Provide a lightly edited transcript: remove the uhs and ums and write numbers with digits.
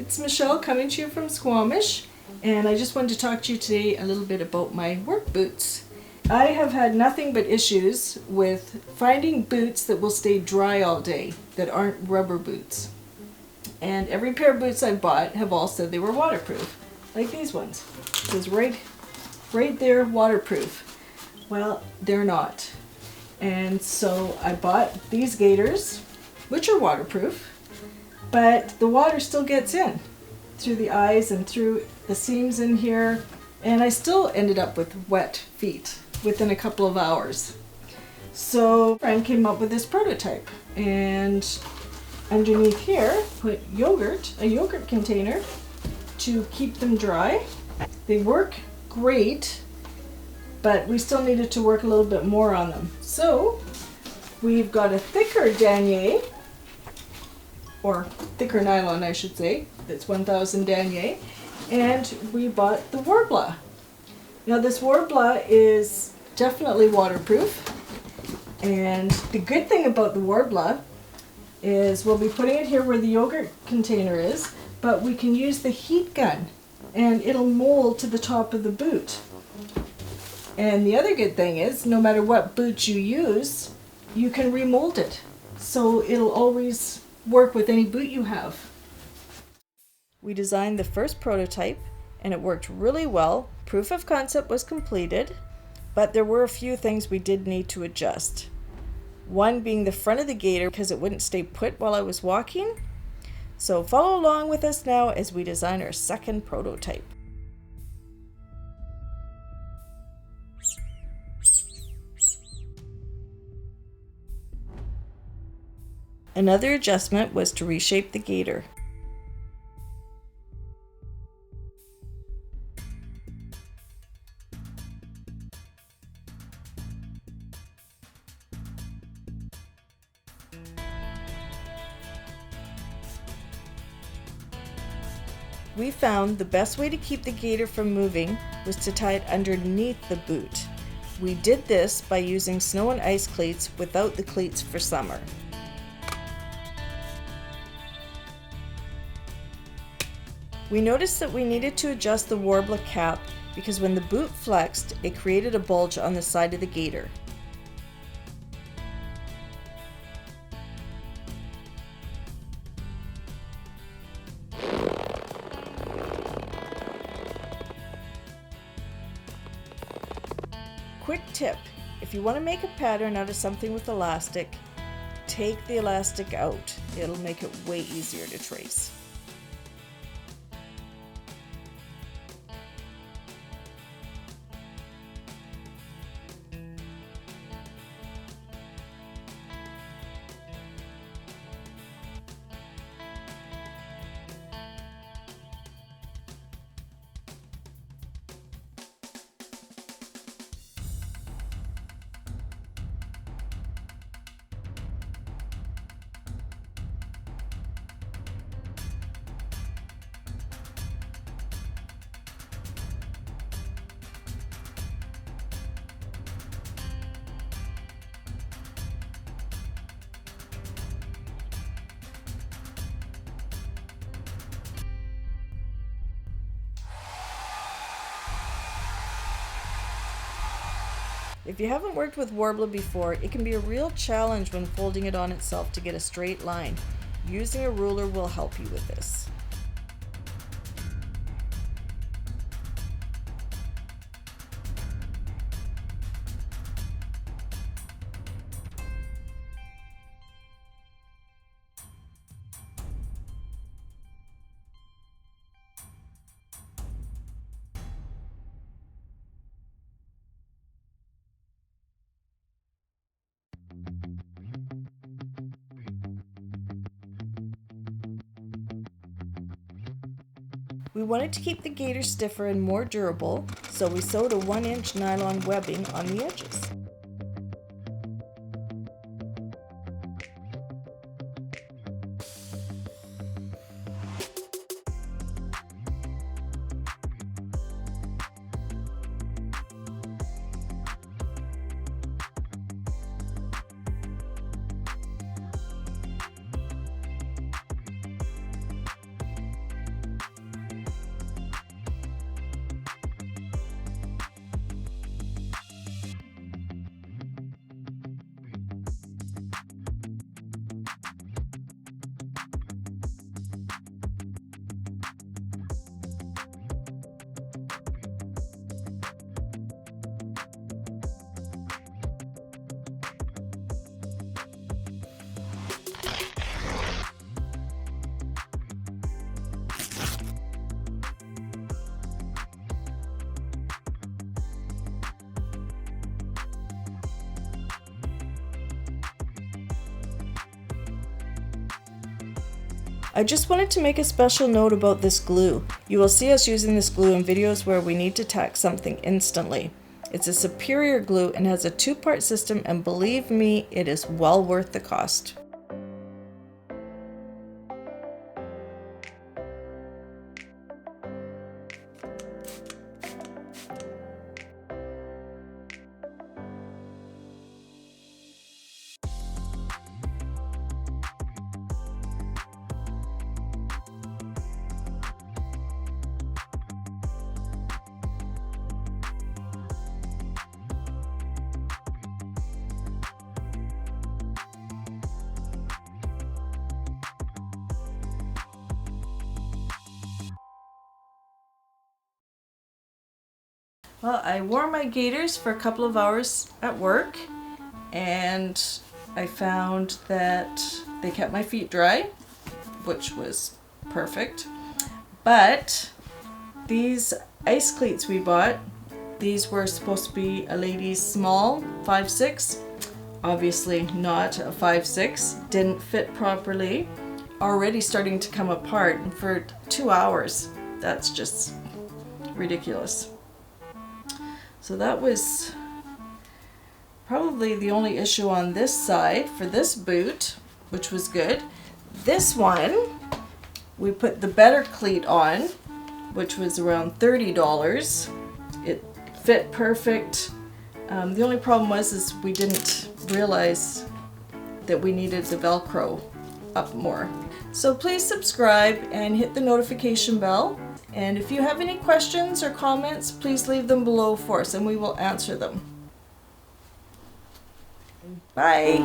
It's Michelle coming to you from Squamish, and I just wanted to talk to you today a little bit about my work boots. I have had nothing but issues with finding boots that will stay dry all day, that aren't rubber boots. And every pair of boots I've bought have all said they were waterproof, like these ones. It says right there, waterproof. Well, they're not. And so I bought these Gaiters, which are waterproof, but the water still gets in through the eyes and through the seams in here, and I still ended up with wet feet within a couple of hours. So a friend came up with this prototype, and underneath here put a yogurt container to keep them dry. They work great, but we still needed to work a little bit more on them. So we've got a thicker Danier, or thicker nylon I should say, that's 1000 Danier, and we bought the Warbler. Now this Warbler is definitely waterproof, and the good thing about the Warbler is we'll be putting it here where the yogurt container is, but we can use the heat gun and it'll mold to the top of the boot. And the other good thing is, no matter what boot you use, you can remold it. So it'll always work with any boot you have. We designed the first prototype and it worked really well. Proof of concept was completed, but there were a few things we did need to adjust. One being the front of the gaiter, because it wouldn't stay put while I was walking. So follow along with us now as we design our second prototype. Another adjustment was to reshape the gaiter. We found the best way to keep the gaiter from moving was to tie it underneath the boot. We did this by using snow and ice cleats without the cleats for summer. We noticed that we needed to adjust the Warbler cap because when the boot flexed, it created a bulge on the side of the gaiter. Quick tip, if you want to make a pattern out of something with elastic, take the elastic out. It'll make it way easier to trace. If you haven't worked with Warbler before, it can be a real challenge when folding it on itself to get a straight line. Using a ruler will help you with this. We wanted to keep the gaiter stiffer and more durable, so we sewed a 1-inch nylon webbing on the edges. I just wanted to make a special note about this glue. You will see us using this glue in videos where we need to tack something instantly. It's a superior glue and has a 2-part system, and believe me, it is well worth the cost. Well, I wore my gaiters for a couple of hours at work, and I found that they kept my feet dry, which was perfect. But these ice cleats we bought, these were supposed to be a lady's small 5'6", obviously not a 5'6", didn't fit properly, already starting to come apart, and for 2 hours, that's just ridiculous. So that was probably the only issue on this side for this boot, which was good. This one, we put the better cleat on, which was around $30. It fit perfect. The only problem was we didn't realize that we needed the Velcro up more. So please subscribe and hit the notification bell. And if you have any questions or comments, please leave them below for us and we will answer them. Bye!